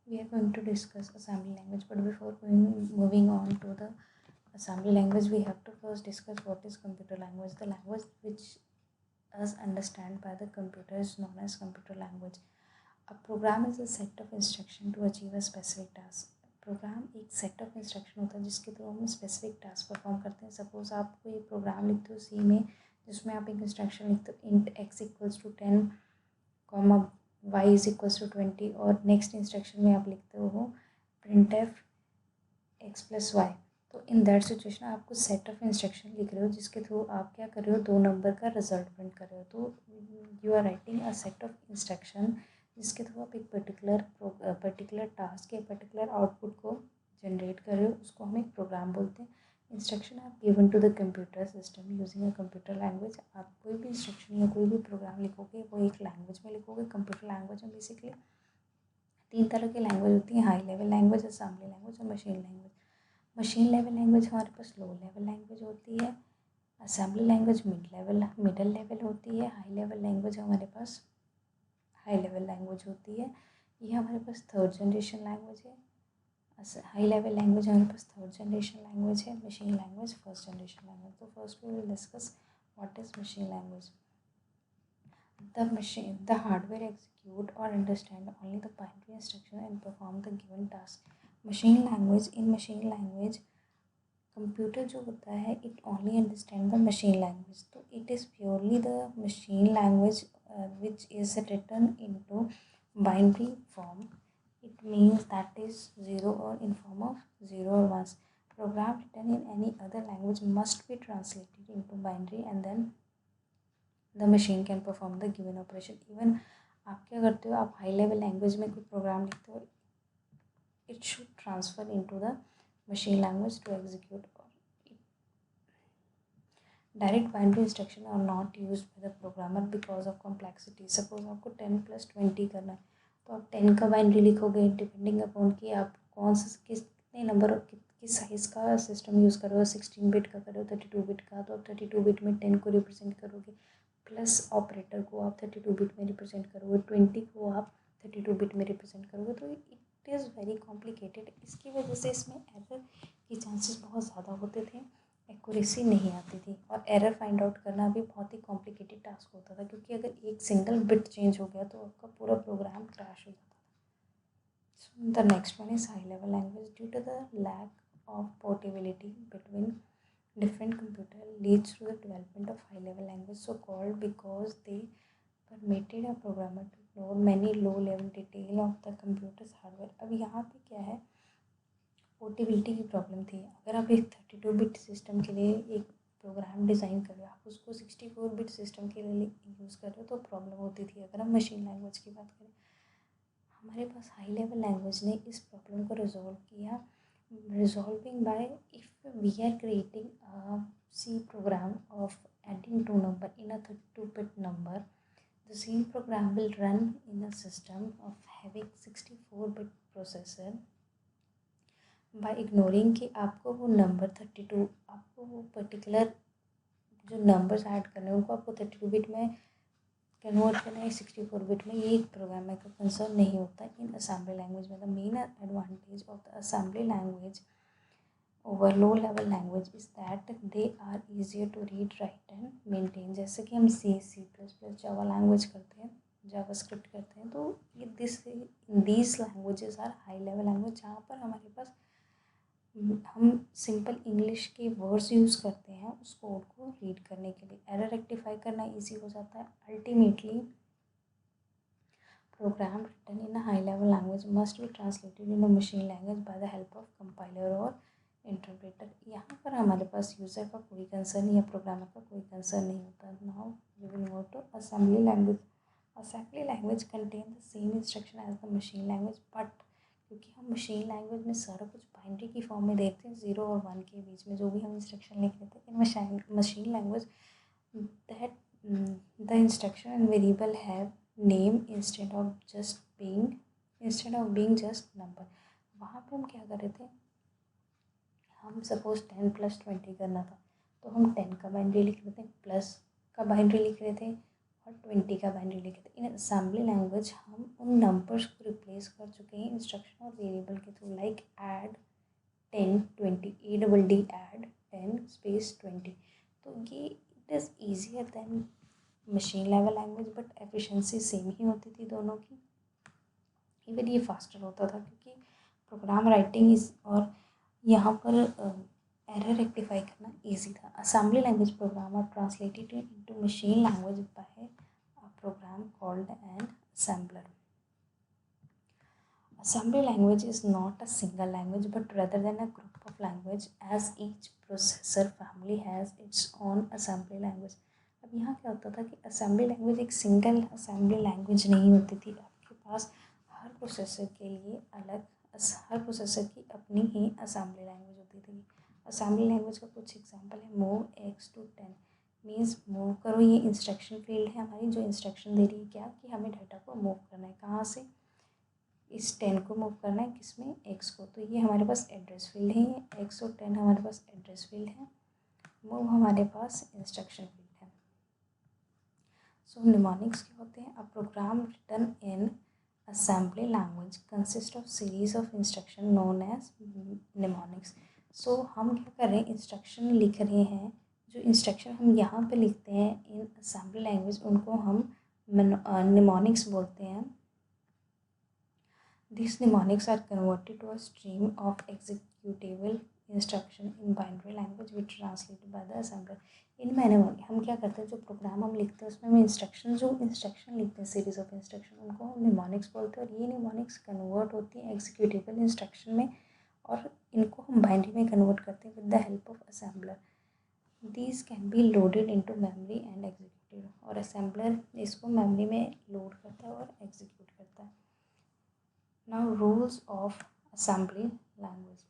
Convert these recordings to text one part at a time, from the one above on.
We are going to discuss assembly language, but before moving on to the assembly language, we have to first discuss what is computer language. The language which us understand by the computer is known as computer language. A program is a set of instruction to achieve a specific task. Program एक set of instruction होता है जिसके through हम specific task perform करते हैं. Suppose आप कोई programme लिखते हो सी में, जिसमें आप एक इंस्ट्रक्शन लिखते हो int x equals to 10 comma y is equals to 20, और नेक्स्ट इंस्ट्रक्शन में आप लिखते हो print f x plus y. तो इन दैट सिचुएशन आप कुछ सेट ऑफ इंस्ट्रक्शन लिख रहे हो जिसके थ्रू आप क्या कर रहे हो, 2 नंबर का रिजल्ट प्रिंट कर रहे हो. तो you are writing a set of instruction जिसके थ्रू आप एक पर्टिकुलर टास्क या पर्टिकुलर आउटपुट को जनरेट कर रहे हो. उसको हम एक प्रोग्राम बोलते हैं. Instruction are given to the computer system using a computer language. आप कोई भी इंस्ट्रक्शन या कोई भी प्रोग्राम लिखोगे वो एक लैंग्वेज में लिखोगे. कंप्यूटर लैंग्वेज में बेसिकली 3 तरह की लैंग्वेज होती हैं: high level language, assembly language और machine language. Machine level language हमारे पास लो लेवल लैंग्वेज होती है. असेंबली लैंग्वेज मिडल लेवल होती है. हाई लेवल लैंग्वेज हमारे पास हाई लेवल लैंग्वेज होती है. ये हमारे पास थर्ड जनरेशन लैंग्वेज है. हाई लेवल लैंग्वेज हमारे पास थर्ड जनरेशन लैंग्वेज है. Machine language first generation language. तो first we will discuss what is machine language. The hardware execute or understand only the binary instruction and perform the given task. Machine language computer जो होता है it only understand the machine language. तो it is purely the machine language which is written into binary form. It means that is zero और in form of zero और ones. Program written in any other language must be translated into binary and then the machine can perform the given operation. Even आप क्या करते हो, आप high level language में कोई programme लिखते हो, it should transfer into the machine language to execute. Direct binary instruction are not used by the programmer because of complexity. Suppose आपको 10 + 20 करना है तो आप 10 का बाइनरी लिखोगे डिपेंडिंग अपॉन कि आप कौन सा कितने नंबर और किस साइज़ का सिस्टम यूज़ कर रहे हो. 16 बिट का कर रहे हो, 32 बिट का, तो आप 32 बिट में 10 को रिप्रेजेंट करोगे, प्लस ऑपरेटर को आप 32 बिट में रिप्रेजेंट करोगे, 20 को आप 32 बिट में रिप्रेजेंट करोगे. तो इट इज़ वेरी कॉम्प्लिकेटेड. इसकी वजह से इसमें एरर के चांसेस बहुत ज़्यादा होते थे, एक्यूरेसी नहीं आती थी, और एरर फाइंड आउट करना भी बहुत ही कॉम्प्लिकेटेड टास्क होता था, क्योंकि अगर एक सिंगल बिट चेंज हो गया तो आपका पूरा प्रोग्राम क्रैश हो जाता था. So the next one is high level language. Due to the lack of portability between different computer leads to the development of high level language, so called because they permitted a programmer to ignore many low level detail of the computer's hardware. अब यहाँ पे क्या है, portability की problem थी. अगर आप एक 32 बिट सिस्टम के लिए एक प्रोग्राम डिज़ाइन कर रहे हो, आप उसको 64 बिट सिस्टम के लिए यूज़ कर रहे हो तो प्रॉब्लम होती थी. अगर हम मशीन लैंग्वेज की बात करें, हमारे पास हाई लेवल लैंग्वेज ने इस प्रॉब्लम को रिजॉल्व किया. Resolving by, if we are creating a C program of adding 2 number in a 32-bit number, the C program will run in a system of having 64-bit processor. by ignoring कि आपको वो number 32, आपको वो particular जो numbers add करने हैं उनको आपको 32 बिट में कन्वर्ट करना है 64 बिट में, ये एक प्रोग्रामर का कंसर्न नहीं होता. इन असेंबली लैंग्वेज में the main advantage of the assembly language over low level language is that they are easier to read, write and maintain. जैसे कि हम C++, जावा लैंग्वेज करते हैं, जावा स्क्रिप्ट करते हैं, तो ये these languages are high level language, जहाँ पर हमारे पास हम सिंपल इंग्लिश के वर्ड्स यूज़ करते हैं उस कोड को रीड करने के लिए. एरर रेक्टिफाई करना इजी हो जाता है. Ultimately program written in a high level language must be translated in a machine language by the help of compiler और इंटरप्रेटर. यहाँ पर हमारे पास यूज़र का कोई कंसर्न या प्रोग्रामर का कोई कंसर्न नहीं होता. Now we will move to assembly language. Assembly language contain the same instruction as the machine language, but क्योंकि हम मशीन लैंग्वेज में सारा कुछ बाइनरी की फॉर्म में देखते हैं, 0 और 1 के बीच में जो भी हम इंस्ट्रक्शन लिख लेते हैं. In machine language that the instruction and variable have name instead of being just number. वहाँ पे हम क्या कर रहे थे, हम सपोज 10 + 20 करना था तो हम 10 का बाइनरी लिख रहे थे, प्लस का बाइनरी लिख रहे थे और 20 का बाइनरी लिख रहे थे. इन असेंबली लैंग्वेज हम उन नंबर्स को रिप्लेस रिप्लेस कर चुके हैं इंस्ट्रक्शन और वेरिएबल के through, like add 10 20, ADD add 10 space 20। तो ये it is easier than machine level language, but efficiency same ही होती थी दोनों की। इवन ये फास्टर होता था क्योंकि प्रोग्राम राइटिंग इस और यहाँ पर एरर रेक्टिफाई करना इजी था। Assembly language programmer translated into machine language by a program called an assembler. Assembly language is not a single language but rather than a group of language, as each processor family has its own assembly language. अब यहाँ क्या होता था कि assembly language एक single assembly language नहीं होती थी। आपके पास हर प्रोसेसर के लिए अलग, हर प्रोसेसर की अपनी ही assembly language होती थी। assembly language का कुछ एग्जाम्पल है, move x to 10 means move करो। ये इंस्ट्रक्शन फील्ड है हमारी, जो इंस्ट्रक्शन दे रही है क्या कि हमें डाटा को मूव करना है, कहाँ से, इस 10 को मूव करना है, किसमें, x को। तो ये हमारे पास एड्रेस फील्ड है, ये x और 10 हमारे पास एड्रेस फील्ड है, मूव हमारे पास इंस्ट्रक्शन फील्ड है। सो निमोनिक्स क्या होते हैं? A program written in assembly language consist of series of instruction known as mnemonics. So हम क्या कर रहे हैं, इंस्ट्रक्शन लिख रहे हैं, जो इंस्ट्रक्शन हम यहाँ पे लिखते हैं इन असेंबली लैंग्वेज उनको हम निमोनिक्स बोलते हैं। These mnemonics are converted to a stream of executable instruction in binary language which translated by the assembler. इनमें हम क्या करते हैं, जो प्रोग्राम हम लिखते हैं उसमें हम इंस्ट्रक्शन लिखते हैं, सीरीज ऑफ इंस्ट्रक्शन, उनको हम निमोनिक्स बोलते हैं। और ये निमोनिक्स कन्वर्ट होती हैं एग्जीक्यूटेबल इंस्ट्रक्शन में, और इनको हम बाइनरी में कन्वर्ट करते हैं with the help of assembler. These can be loaded into memory and executed, और असेंबलर इसको मेमोरी में लोड करता है और एग्जीक्यूट करता है। Now rules of assembly language.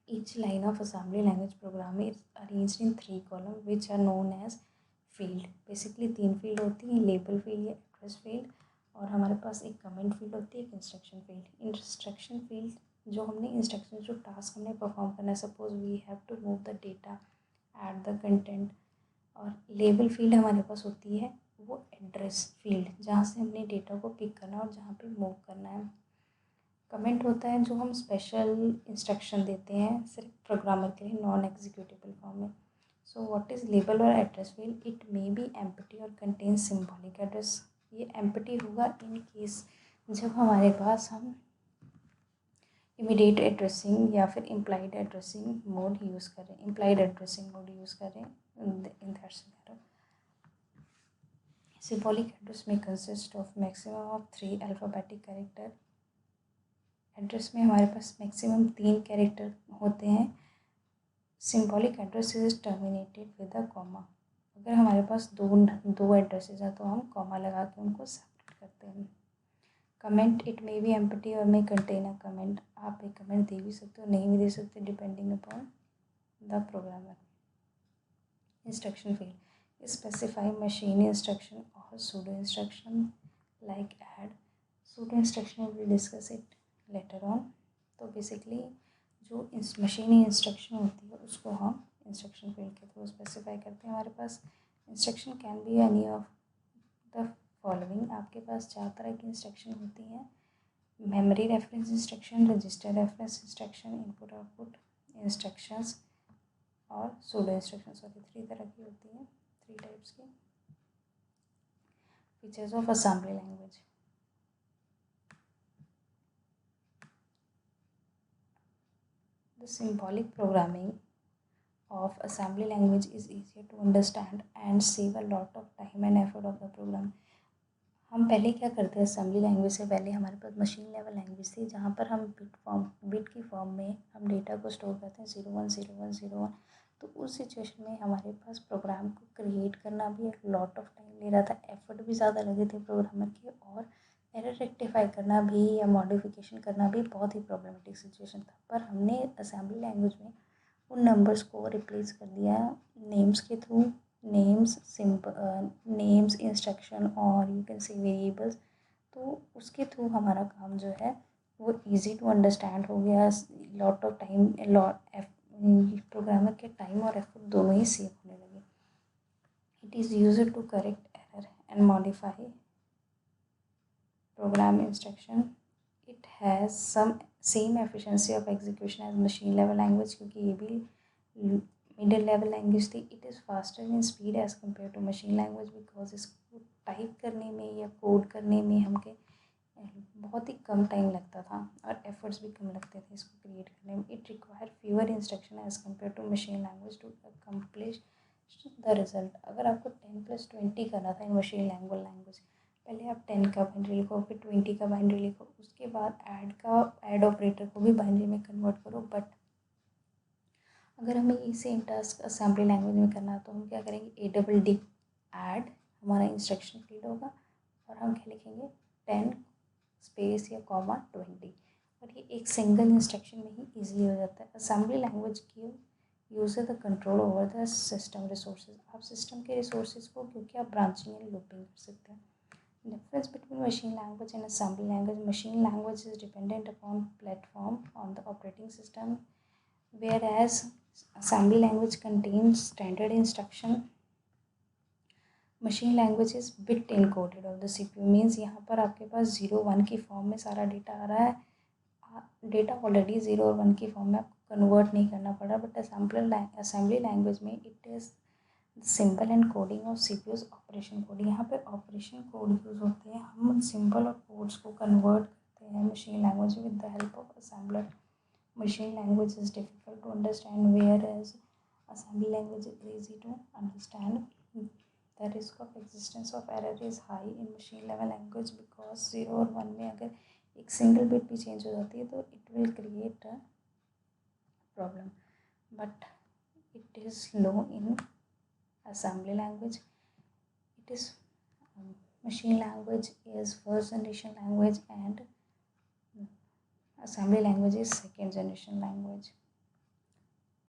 Each line of assembly language program is arranged in 3 columns which are known as field. Basically 3 field होती हैं, label field या address field, और हमारे पास एक comment field होती है, एक instruction field. Instruction field जो हमने इंस्ट्रक्शन, जो टास्क हमने परफॉर्म करना है, suppose we have to move the data, add the content. और लेबल फील्ड हमारे पास होती है वो एड्रेस फील्ड, जहाँ से हमने डेटा को पिक करना है और जहाँ पे मूव करना है। कमेंट होता है जो हम स्पेशल इंस्ट्रक्शन देते हैं सिर्फ प्रोग्रामर के लिए, नॉन एग्जीक्यूटेबल फॉर्म में। सो व्हाट इज़ लेबल और address field? It may be empty और कंटेन सिम्बॉलिक एड्रेस। ये एम्प्टी होगा इन केस जब हमारे पास हम इमीडिएट एड्रेसिंग या फिर इम्प्लाइड एड्रेसिंग मोड यूज़ करें, इम्प्लाइड एड्रेसिंग मोड यूज़ करें in that scenario. Symbolic address may consist of maximum of 3 alphabetic character. Address में हमारे पास मैक्सिमम 3 कैरेक्टर होते हैं। Symbolic address is terminated with a comma. अगर हमारे पास दो एड्रेसेस हैं तो हम कॉमा लगा के उनको सेपरेट करते हैं। Comment, it may be empty और मे कंटेन अ कमेंट। आप एक कमेंट दे भी सकते हो, नहीं भी दे सकते, depending upon the programmer. Instruction field specify machine instruction or pseudo instruction like add. Pseudo instruction we will discuss it later on. तो बेसिकली जो मशीन इंस्ट्रक्शन होती है उसको हम इंस्ट्रक्शन फील्ड के थ्रू स्पेसिफाई करते हैं। हमारे पास instruction can be any of the following. आपके पास 4 तरह की इंस्ट्रक्शन होती हैं, memory reference instruction, register reference instruction, input output instructions और सूडो इंस्ट्रक्शन। सॉरी 3 तरह की होती हैं, 3 टाइप्स की। Features of assembly language. The symbolic programming of assembly language is easier to understand and save a lot of time and effort of the program. हम पहले क्या करते हैं, असेंबली लैंग्वेज से पहले हमारे पास मशीन लेवल लैंग्वेज थी जहाँ पर हम बिट की फॉर्म में हम डेटा को स्टोर करते हैं 010101। तो उस सिचुएशन में हमारे पास प्रोग्राम को क्रिएट करना भी एक लॉट ऑफ टाइम ले रहा था, एफर्ट भी ज़्यादा लगे थे प्रोग्रामर के, और एरर रेक्टिफाई करना भी या मॉडिफिकेशन करना भी बहुत ही प्रॉब्लमेटिक सिचुएशन था। पर हमने असेंबली लैंग्वेज में उन नंबर्स को रिप्लेस कर दिया नेम्स के थ्रू, नेम्स इंस्ट्रक्शन और यू कैन से वेरिएबल्स। तो उसके थ्रू हमारा काम जो है वो इजी टू अंडरस्टैंड हो गया। लॉट ऑफ टाइम, प्रोग्रामर के टाइम और एफर्ट दोनों ही सेव होने लगे। It is used to correct error and modify program instruction, it has some same efficiency of execution as machine level language, क्योंकि ये भी मिडिल लेवल लैंग्वेज थी. It is faster in speed as compare to machine language, because इसको type करने में या code करने में हमके बहुत ही कम टाइम लगता था और एफर्ट्स भी कम लगते थे इसको क्रिएट करने में. It require fewer instruction as compare to machine language to accomplish the result. अगर आपको 10+20 करना था इन मशीन लैंग्वेज, पहले आप 10 का बाइनरी लिखो, फिर 20 का बाइनरी लिखो, उसके बाद ऐड ऑपरेटर को भी बाइनरी में कन्वर्ट करो. बट अगर हमें ये सेम टास्क असेंबली लैंग्वेज में करना है तो हम क्या करेंगे, ADD ऐड, हमारा इंस्ट्रक्शन फीड होगा और हम क्या लिखेंगे 10 स्पेस या कॉमा 20, और ये एक सिंगल इंस्ट्रक्शन में ही ईजिली हो जाता है. असेंबली लैंग्वेज की use the control over the system resources. आप सिस्टम के रिसोर्सेज को क्योंकि आप ब्रांचिंग एंड लूपिंग कर सकते हैं. Difference between machine language and assembly language. Machine language is dependent upon platform on the operating system, whereas assembly language contains standard instruction. Machine language is bit encoded of the CPU. Means यहाँ पर आपके पास 0-1 की form में सारा data आ रहा है. Data already 0 और 1 की फॉर्म में आपको कन्वर्ट नहीं करना पड़ा. बट असेंबली लैंग्वेज में it is symbol and coding of CPU's operation code. यहाँ पे ऑपरेशन कोड यूज़ होते हैं. हम सिंबल और कोड्स को कन्वर्ट करते हैं machine language with the help of assembler. Machine language is difficult to understand, whereas assembly language is easy to understand. The risk of existence of error is high in machine level language because 0 और 1 में अगर एक single bit भी change हो जाती है तो it will create a problem. But it is low in assembly language. It is machine language is first generation language and assembly language is second generation language.